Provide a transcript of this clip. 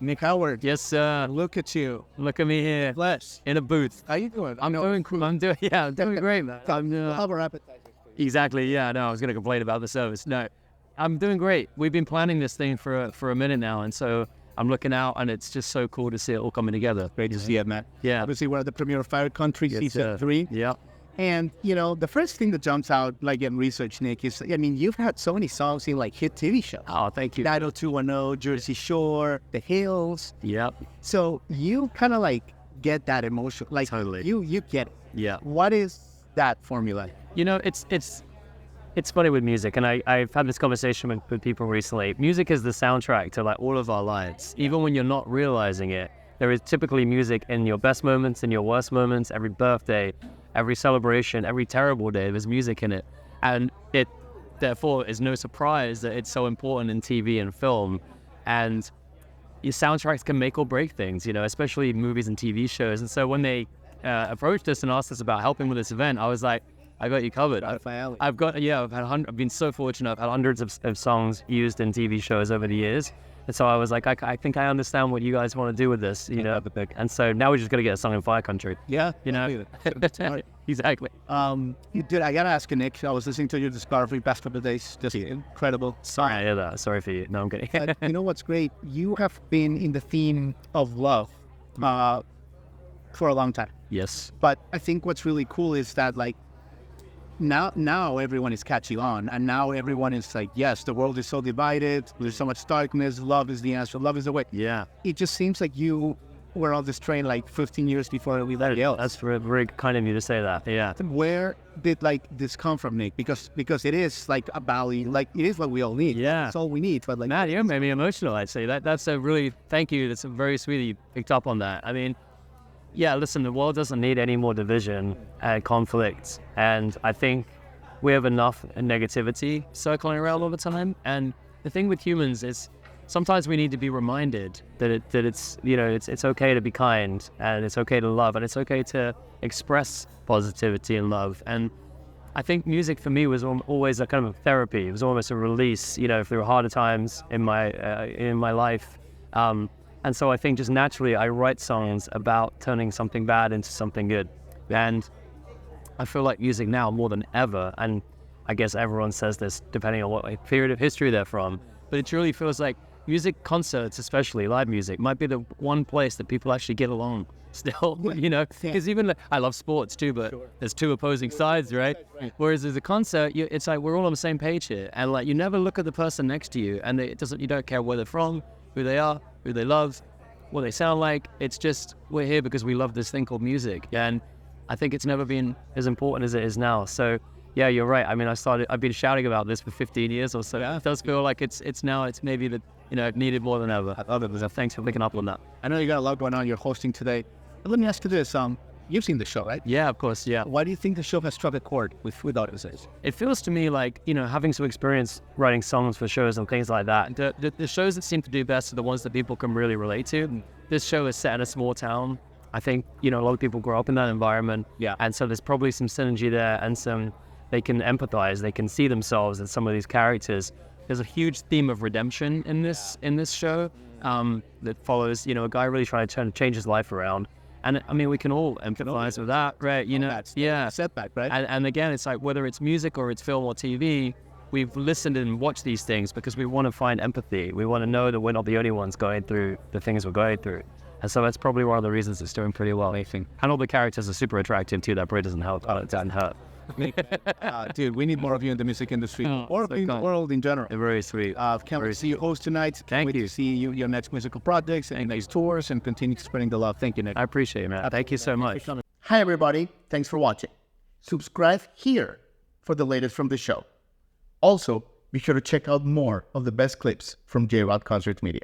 Nick Howard. Yes, sir. Look at you. Look at me here. Bless. In a booth. How you doing? I'm doing great, man. Have our appetizers. Exactly, yeah. No, I was going to complain about the service. No, I'm doing great. We've been planning this thing for a minute now, and so I'm looking out, and it's just so cool to see it all coming together. Great to see it, man. Yeah. Obviously, we're at the premiere of Fire Country Season 3. Yeah. And, you know, the first thing that jumps out, like in research, Nick, is, I mean, you've had so many songs in, like, hit TV shows. Oh, thank you. 90210, Jersey Shore, The Hills. Yep. So you kind of, like, get that emotion. Like, Totally. You get it. Yeah. What is that formula? You know, it's funny with music, and I've had this conversation with people recently. Music is the soundtrack to, like, all of our lives. Even when you're not realizing it, there is typically music in your best moments, in your worst moments, every birthday, every celebration, every terrible day, there's music in it. And it, therefore, is no surprise that it's so important in TV and film. And your soundtracks can make or break things, you know, especially movies and TV shows. And so when they approached us and asked us about helping with this event, I was like, I got you covered. I've been so fortunate. I've had hundreds of songs used in TV shows over the years. And so I was like, I think I understand what you guys want to do with this, you know. And so now we're just going to get a song in Fire Country. Yeah. You know? Exactly. Dude, I got to ask you, Nick. I was listening to your discography past couple of days. Just incredible. Sorry, I hear that. Sorry for you. No, I'm kidding. You know what's great? You have been in the theme of love for a long time. Yes. But I think what's really cool is that, like, now everyone is catching on, and now everyone is like, yes, the world is so divided, there's so much darkness, love is the answer, love is the way. Yeah. It just seems like you were on this train like 15 years before everybody else. That's very kind of you to say that. Yeah. Where did, like, this come from, Nick? Because it is like a valley, like it is what we all need. Yeah. That's all we need. But, like, Matt, you made me emotional, I'd say. That's a really, thank you. That's a very sweet that you picked up on that. I mean, yeah, listen, the world doesn't need any more division and conflict. And I think we have enough negativity circling around all the time. And the thing with humans is sometimes we need to be reminded that it's, you know, it's okay to be kind, and it's okay to love, and it's okay to express positivity and love. And I think music for me was always a kind of a therapy. It was almost a release, you know, if there were harder times in my life. And so I think just naturally I write songs about turning something bad into something good. And I feel like music now more than ever, and I guess everyone says this depending on what period of history they're from, but it truly feels like music concerts, especially live music, might be the one place that people actually get along still, you know, because even I love sports too, but there's two opposing sides, right? Whereas as a concert, it's like we're all on the same page here, and like you never look at the person next to you, and you don't care where they're from, who they are, who they love, what they sound like. It's just we're here because we love this thing called music, and I think it's never been as important as it is now. So yeah, you're right. I mean, I've been shouting about this for 15 years or so. Yeah. It does feel like it's maybe that, you know, needed more than ever. I love it. So thanks for picking up on that. I know you got a lot going on. You're hosting today. But let me ask you this: you've seen the show, right? Yeah, of course. Yeah. Why do you think the show has struck a chord with audiences? It feels to me like, you know, having some experience writing songs for shows and things like that. The shows that seem to do best are the ones that people can really relate to. This show is set in a small town. I think, you know, a lot of people grow up in that environment. Yeah. And so there's probably some synergy there, and they can empathize, they can see themselves in some of these characters. There's a huge theme of redemption in this show that follows, you know, a guy really trying to change his life around. And I mean, we can all empathize with that, right? You know, that's yeah. Setback, right? And again, it's like whether it's music or it's film or TV, we've listened and watched these things because we want to find empathy. We want to know that we're not the only ones going through the things we're going through. And so that's probably one of the reasons it's doing pretty well, I think. And all the characters are super attractive too. That probably doesn't help. It doesn't hurt. Dude, we need more of you in the music industry, or in the world in general. Very sweet. Can't wait to see you host tonight. Can't wait to see your next musical projects and these tours, and continue spreading the love. Thank you, Nick. I appreciate it, man. Thank you so much. Hi, everybody. Thanks for watching. Subscribe here for the latest from the show. Also, be sure to check out more of the best clips from J-Rod Concert Media.